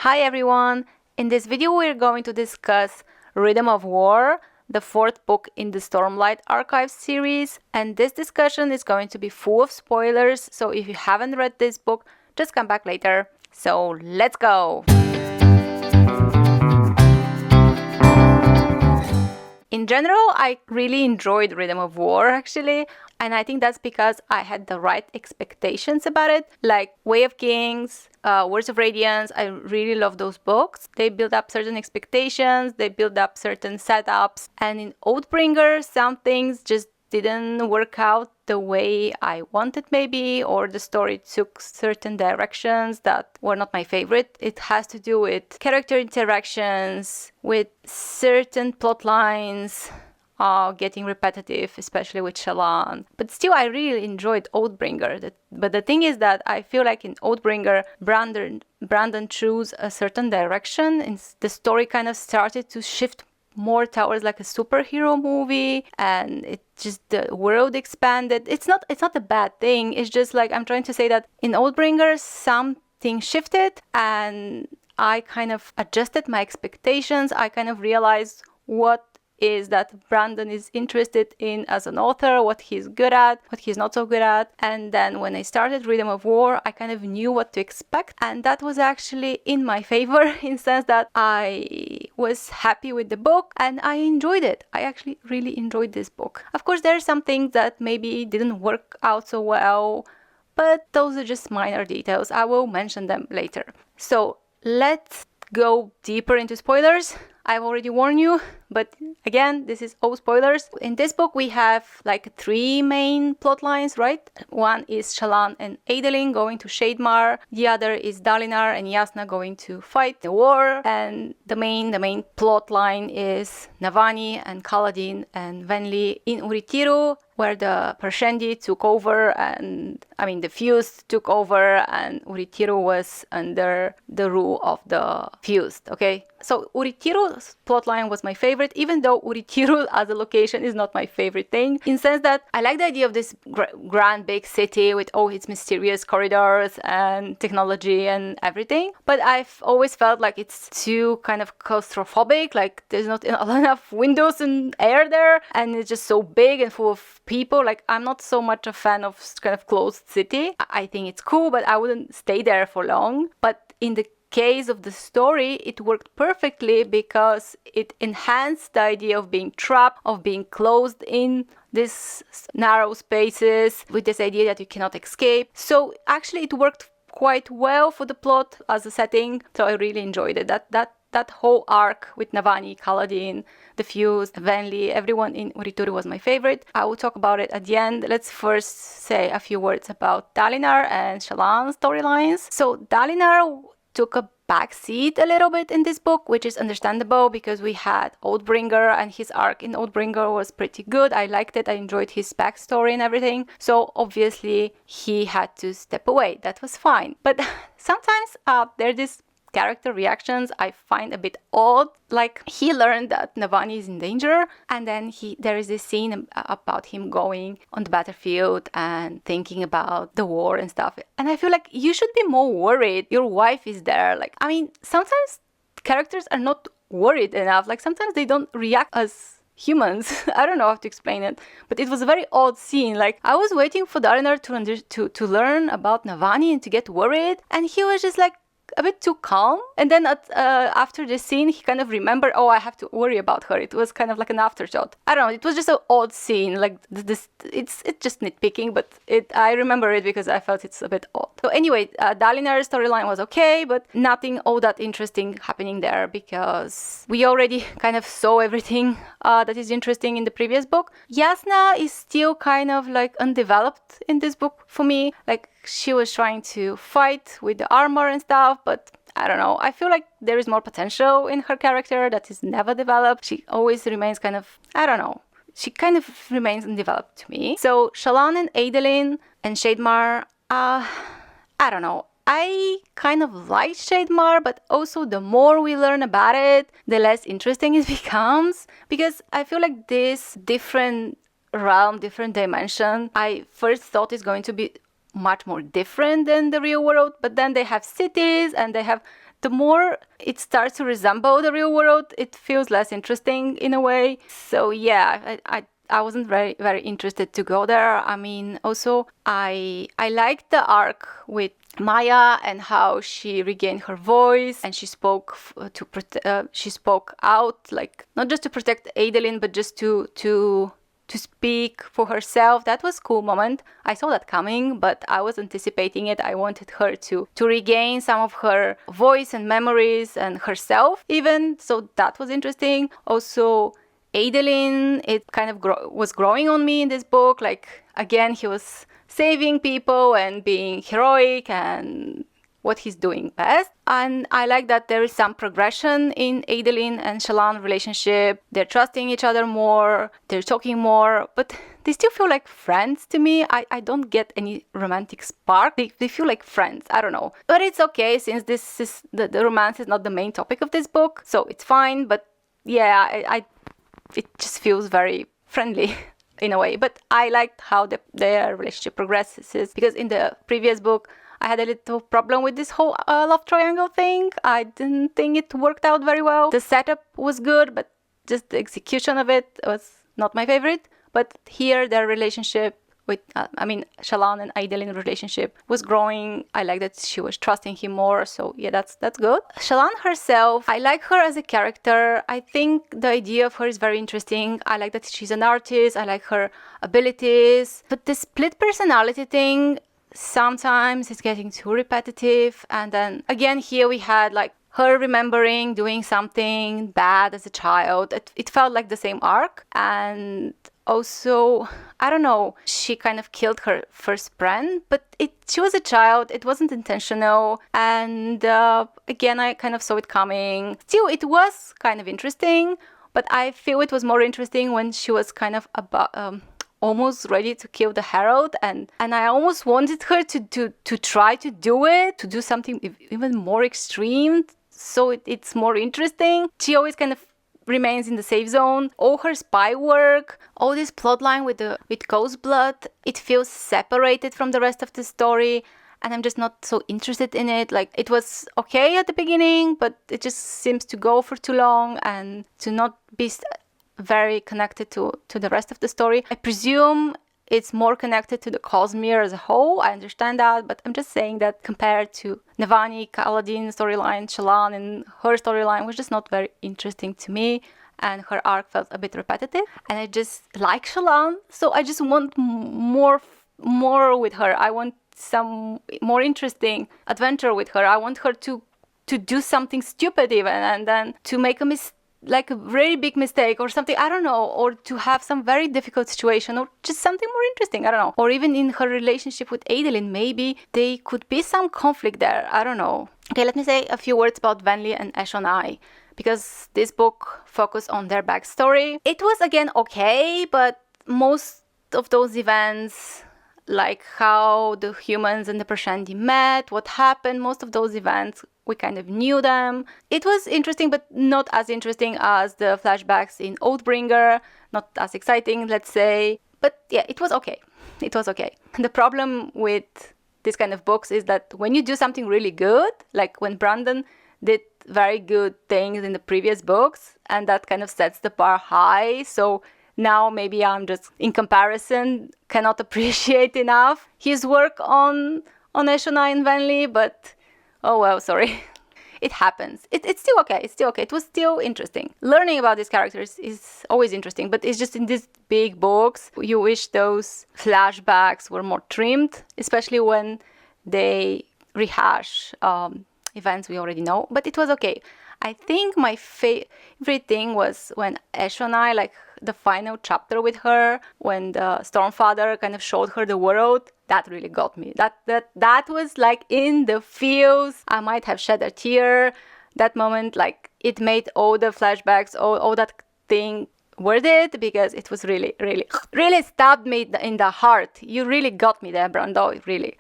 Hi everyone! In this video we're going to discuss Rhythm of War, the fourth book in the Stormlight Archive series, and this discussion is going to be full of spoilers, so if you haven't read this book, just come back later. So let's go! In general, I really enjoyed Rhythm of War actually, and I think that's because I had the right expectations about it, like Way of Kings, Words of Radiance. I really love those books. They build up certain expectations, they build up certain setups, and in Oathbringer, some things just didn't work out the way I wanted maybe, or the story took certain directions that were not my favorite. It has to do with character interactions, with certain plot lines getting repetitive, especially with Shallan. But still, I really enjoyed Oathbringer. But the thing is that I feel like in Oathbringer, Brandon chose a certain direction, and the story kind of started to shift more towards like a superhero movie, and it just, the world expanded. It's not a bad thing. It's just like I'm trying to say that in Oathbringer something shifted and I kind of adjusted my expectations. I kind of realized what is that Brandon is interested in as an author, what he's good at, what he's not so good at. And then when I started Rhythm of War, I kind of knew what to expect. And that was actually in my favor in the sense that I was happy with the book and I enjoyed it. I actually really enjoyed this book. Of course, there are some things that maybe didn't work out so well, but those are just minor details. I will mention them later. So let's go deeper into spoilers. I've already warned you, but again, this is all spoilers. In this book, we have like three main plot lines, right? One is Shallan and Adolin going to Shademar. The other is Dalinar and Jasnah going to fight the war. And the main plot line is Navani and Kaladin and Venli in Uritiru, where the Parshendi took over, and the Fused took over, and Uritiru was under the rule of the Fused, okay? So Uritiru's plotline was my favorite, even though Uritiru as a location is not my favorite thing, in the sense that I like the idea of this grand big city with all its mysterious corridors and technology and everything, but I've always felt like it's too kind of claustrophobic, like there's not enough windows and air there, and it's just so big and full of people. Like, I'm not so much a fan of kind of closed city. I think it's cool, but I wouldn't stay there for long. But in the case of the story, it worked perfectly because it enhanced the idea of being trapped, of being closed in these narrow spaces with this idea that you cannot escape. So actually it worked quite well for the plot as a setting, so I really enjoyed it. That whole arc with Navani, Kaladin, the Fused, Venli, everyone in Uritiru was my favorite. I will talk about it at the end. Let's first say a few words about Dalinar and Shallan's storylines. So Dalinar took a backseat a little bit in this book, which is understandable because we had Oathbringer, and his arc in Oathbringer was pretty good. I liked it. I enjoyed his backstory and everything. So obviously he had to step away. That was fine. But sometimes there are these character reactions I find a bit odd. Like, he learned that Navani is in danger, and then there is this scene about him going on the battlefield and thinking about the war and stuff. And I feel like you should be more worried. Your wife is there. Like, sometimes characters are not worried enough. Like, sometimes they don't react as humans. I don't know how to explain it, but it was a very odd scene. Like, I was waiting for Dalinar to learn about Navani and to get worried, and he was just like a bit too calm. And then after the scene, he kind of remembered, oh, I have to worry about her. It was kind of like an afterthought. I don't know, it was just an odd scene. Like, it's just nitpicking, but I remember it because I felt it's a bit odd. So anyway, Dalinar's storyline was okay, but nothing all that interesting happening there because we already kind of saw everything that is interesting in the previous book. Jasnah is still kind of like undeveloped in this book for me. Like, she was trying to fight with the armor and stuff, but I don't know. I feel like there is more potential in her character that is never developed. She always remains kind of, I don't know. She kind of remains undeveloped to me. So Shallan and Adolin and Shademar, I don't know. I kind of like Shademar, but also the more we learn about it, the less interesting it becomes. Because I feel like this different realm, different dimension, I first thought is going to be much more different than the real world, but then they have cities and they have the more it starts to resemble the real world, it feels less interesting in a way. So yeah, I wasn't very, very interested to go there. I mean, also, I liked the arc with Maya and how she regained her voice and she spoke she spoke out, like not just to protect Adolin, but just to speak for herself. That was a cool moment. I saw that coming, but I was anticipating it. I wanted her to regain some of her voice and memories and herself even. So that was interesting. Also, Adolin, it kind of was growing on me in this book. Like, again, he was saving people and being heroic and what he's doing best. And I like that there is some progression in Adolin and Shallan relationship. They're trusting each other more, they're talking more, but they still feel like friends to me. I don't get any romantic spark. They feel like friends. I don't know. But it's okay, since this is the romance is not the main topic of this book, so it's fine. But yeah, it just feels very friendly in a way. But I liked how their relationship progresses, because in the previous book, I had a little problem with this whole love triangle thing. I didn't think it worked out very well. The setup was good, but just the execution of it was not my favorite. But here, their relationship with, Shallan and Adolin relationship was growing. I like that she was trusting him more. So yeah, that's good. Shallan herself, I like her as a character. I think the idea of her is very interesting. I like that she's an artist. I like her abilities. But the split personality thing, sometimes it's getting too repetitive. And then again, here we had like her remembering doing something bad as a child. It felt like the same arc. And also, I don't know, she kind of killed her first friend, but she was a child. It wasn't intentional. And again, I kind of saw it coming. Still, it was kind of interesting, but I feel it was more interesting when she was kind of almost ready to kill the Herald, and I almost wanted her to try to do it, to do something even more extreme, so it's more interesting. She always kind of remains in the safe zone. All her spy work, all this plotline with Ghostblood, it feels separated from the rest of the story, and I'm just not so interested in it. Like, it was okay at the beginning, but it just seems to go for too long and to not be very connected to the rest of the story. I presume it's more connected to the Cosmere as a whole. I understand that, but I'm just saying that compared to Navani, Kaladin storyline, Shallan, and her storyline was just not very interesting to me, and her arc felt a bit repetitive. And I just like Shallan, so I just want more with her. I want some more interesting adventure with her. I want her to do something stupid even, and then to make like a very big mistake or something, I don't know, or to have some very difficult situation, or just something more interesting, I don't know. Or even in her relationship with Adolin, maybe there could be some conflict there, I don't know. Okay, let me say a few words about Venli and Eshonai, because this book focused on their backstory. It was again okay, but most of those events, like how the humans and the Prashandi met, what happened, most of those events, we kind of knew them. It was interesting, but not as interesting as the flashbacks in Oathbringer, not as exciting, let's say. But yeah, it was okay. It was okay. The problem with this kind of books is that when you do something really good, like when Brandon did very good things in the previous books, and that kind of sets the bar high, so now maybe I'm just, in comparison, cannot appreciate enough his work on Eshonai and Venli, but oh well, sorry. It happens. It's still okay. It's still okay. It was still interesting. Learning about these characters is always interesting, but it's just in these big books, you wish those flashbacks were more trimmed, especially when they rehash events we already know. But it was okay. I think my favorite thing was when Eshonai, like the final chapter with her, when the Stormfather kind of showed her the world. That really got me. That was like in the feels. I might have shed a tear. That moment, like, it made all the flashbacks, all that thing worth it, because it was really, really, really stabbed me in the heart. You really got me there, Brando. Really,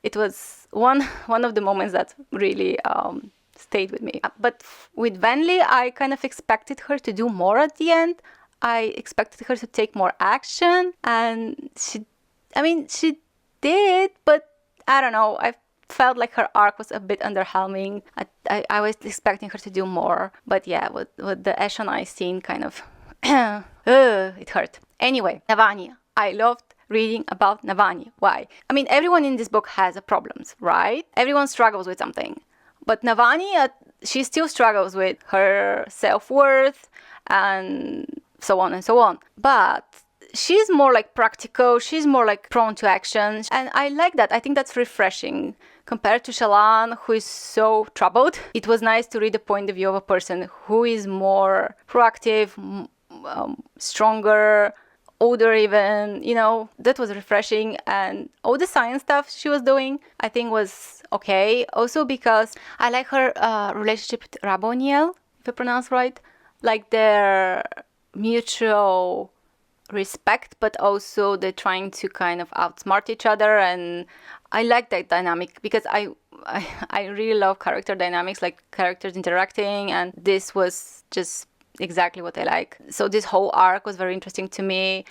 it was one of the moments that really stayed with me. But with Venli, I kind of expected her to do more at the end. I expected her to take more action, and she did, but I don't know. I felt like her arc was a bit underwhelming. I was expecting her to do more, but yeah, with the Ash and I scene kind of, it hurt. Anyway, Navani. I loved reading about Navani. Why? I mean, everyone in this book has problems, right? Everyone struggles with something. But Navani, she still struggles with her self-worth and so on and so on. But she's more like practical, she's more like prone to action, and I like that. I think that's refreshing compared to Shallan, who is so troubled. It was nice to read the point of view of a person who is more proactive, stronger, older even, that was refreshing. And all the science stuff she was doing, I think was okay. Also because I like her relationship with Raboniel, if I pronounce right. Like their mutual respect, but also they're trying to kind of outsmart each other. And I like that dynamic because I really love character dynamics, like characters interacting, and this was just exactly what I like. So this whole arc was very interesting to me.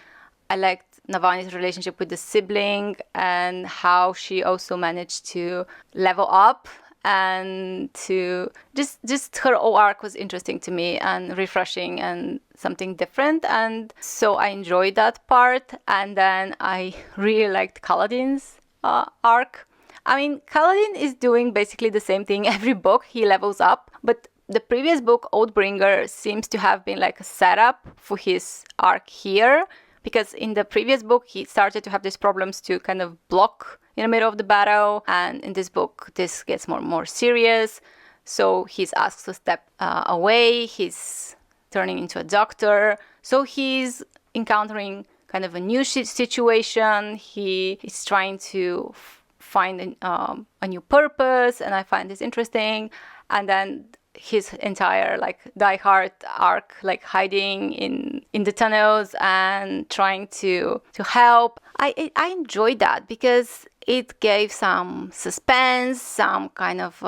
I liked Navani's relationship with the sibling and how she also managed to level up, and to just her whole arc was interesting to me and refreshing and something different. And so I enjoyed that part. And then I really liked Kaladin's arc. I mean, Kaladin is doing basically the same thing every book. He levels up, but the previous book, Oathbringer, seems to have been like a setup for his arc here, because in the previous book, he started to have these problems to kind of block in the middle of the battle. And in this book, this gets more serious. So he's asked to step away. He's turning into a doctor. So he's encountering kind of a new situation. He is trying to find a new purpose. And I find this interesting. And then his entire like diehard arc, like hiding in the tunnels and trying to help. I enjoyed that because it gave some suspense, some kind of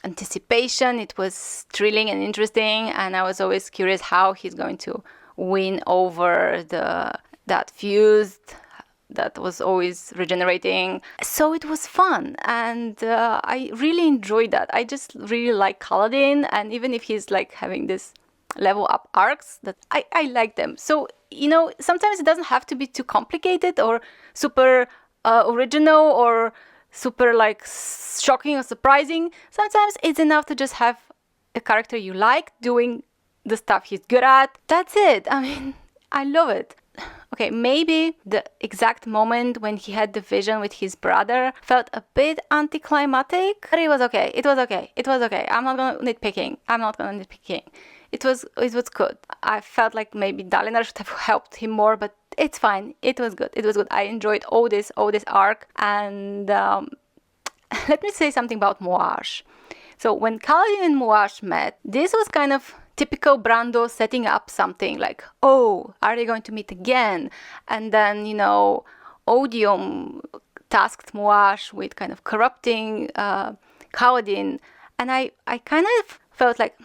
anticipation. It was thrilling and interesting, and I was always curious how he's going to win over that fuse that was always regenerating. So it was fun, and I really enjoyed that. I just really like Kaladin, and even if he's like having this level up arcs, that I like them. So, sometimes it doesn't have to be too complicated or super original or super like shocking or surprising. Sometimes it's enough to just have a character you like doing the stuff he's good at. That's it. I mean, I love it. Okay, maybe the exact moment when he had the vision with his brother felt a bit anticlimactic, but it was okay. It was okay. I'm not gonna nitpicking. It was good. I felt like maybe Dalinar should have helped him more, but it's fine. It was good. I enjoyed all this arc. And let me say something about Moash. So when Kaladin and Moash met, this was kind of typical Brando setting up something like, oh, are they going to meet again? And then, Odium tasked Moash with kind of corrupting Kaladin. And I kind of felt like,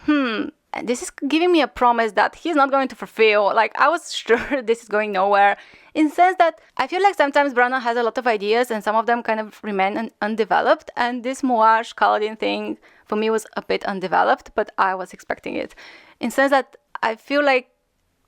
this is giving me a promise that he's not going to fulfill. Like, I was sure this is going nowhere. In the sense that I feel like sometimes Brando has a lot of ideas and some of them kind of remain undeveloped. And this Moash Kaladin thing for me was a bit undeveloped, but I was expecting it. In the sense that I feel like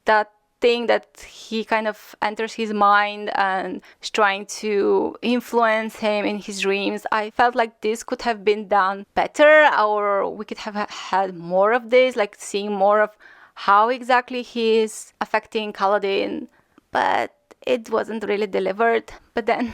that thing that he kind of enters his mind and is trying to influence him in his dreams, I felt like this could have been done better, or we could have had more of this, like seeing more of how exactly he is affecting Kaladin. But it wasn't really delivered. But then,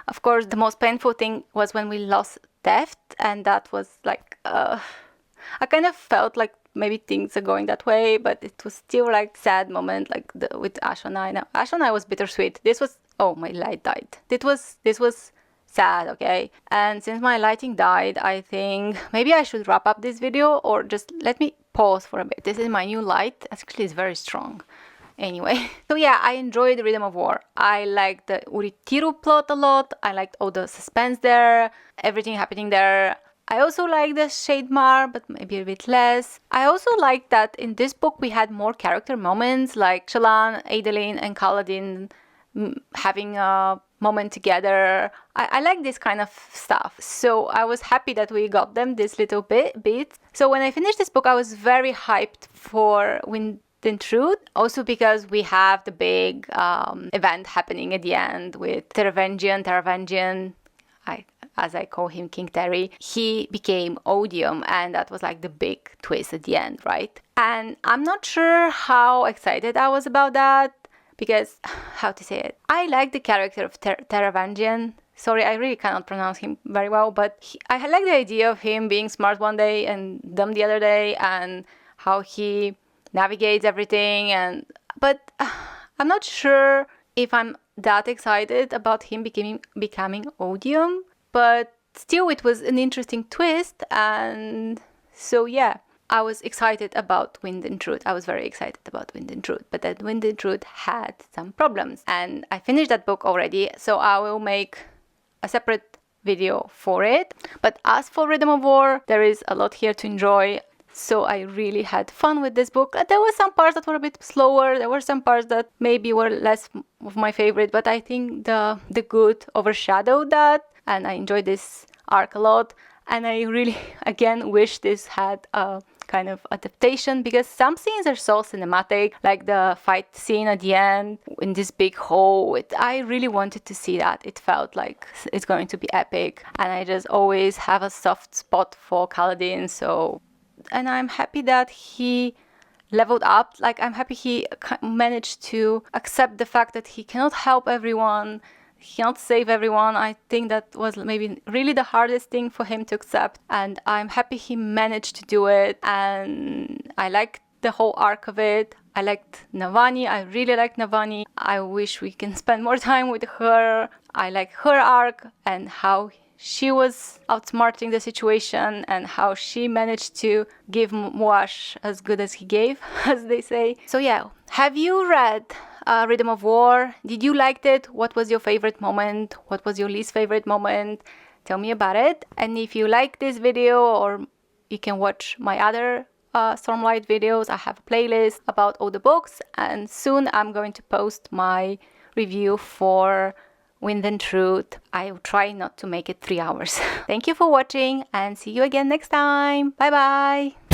of course, the most painful thing was when we lost Deft, and that was like, I kind of felt like maybe things are going that way, but it was still like sad moment, like with Ash and I. Now, Ash and I was bittersweet. This was, oh, my light died. This was sad, okay? And since my lighting died, I think maybe I should wrap up this video, or just let me pause for a bit. This is my new light. Actually, it's very strong. Anyway, so yeah, I enjoyed Rhythm of War. I liked the Uritiru plot a lot. I liked all the suspense there, everything happening there. I also like the Shademar, but maybe a bit less. I also like that in this book we had more character moments, like Shallan, Adolin, and Kaladin having a moment together. I like this kind of stuff. So I was happy that we got them this little bit. So when I finished this book, I was very hyped for Wind and Truth. Also because we have the big event happening at the end with Taravangian, as I call him, King Terry. He became Odium, and that was like the big twist at the end, right? And I'm not sure how excited I was about that, because, how to say it, I like the character of Taravangian. Sorry, I really cannot pronounce him very well, but I like the idea of him being smart one day and dumb the other day, and how he navigates everything. But I'm not sure if I'm that excited about him becoming Odium, but still it was an interesting twist. And so yeah, I was excited about Wind and Truth. I was very excited about Wind and Truth, but that Wind and Truth had some problems, and I finished that book already, so I will make a separate video for it. But as for Rhythm of War, there is a lot here to enjoy. So I really had fun with this book. There were some parts that were a bit slower. There were some parts that maybe were less of my favorite, but I think the good overshadowed that, and I enjoyed this arc a lot. And I really, again, wish this had a kind of adaptation, because some scenes are so cinematic, like the fight scene at the end in this big hall. I really wanted to see that. It felt like it's going to be epic, and I just always have a soft spot for Kaladin. And I'm happy that he leveled up. Like, I'm happy he managed to accept the fact that he cannot help everyone, he cannot save everyone. I think that was maybe really the hardest thing for him to accept, and I'm happy he managed to do it. And I liked the whole arc of it. I liked Navani. I really liked Navani. I wish we can spend more time with her. I like her arc and how she was outsmarting the situation, and how she managed to give Moash as good as he gave, as they say. So yeah, have you read Rhythm of War? Did you like it? What was your favorite moment? What was your least favorite moment? Tell me about it. And if you like this video, or you can watch my other Stormlight videos. I have a playlist about all the books, and soon I'm going to post my review for Wind and Truth. I will try not to make it 3 hours. Thank you for watching, and see you again next time. Bye bye.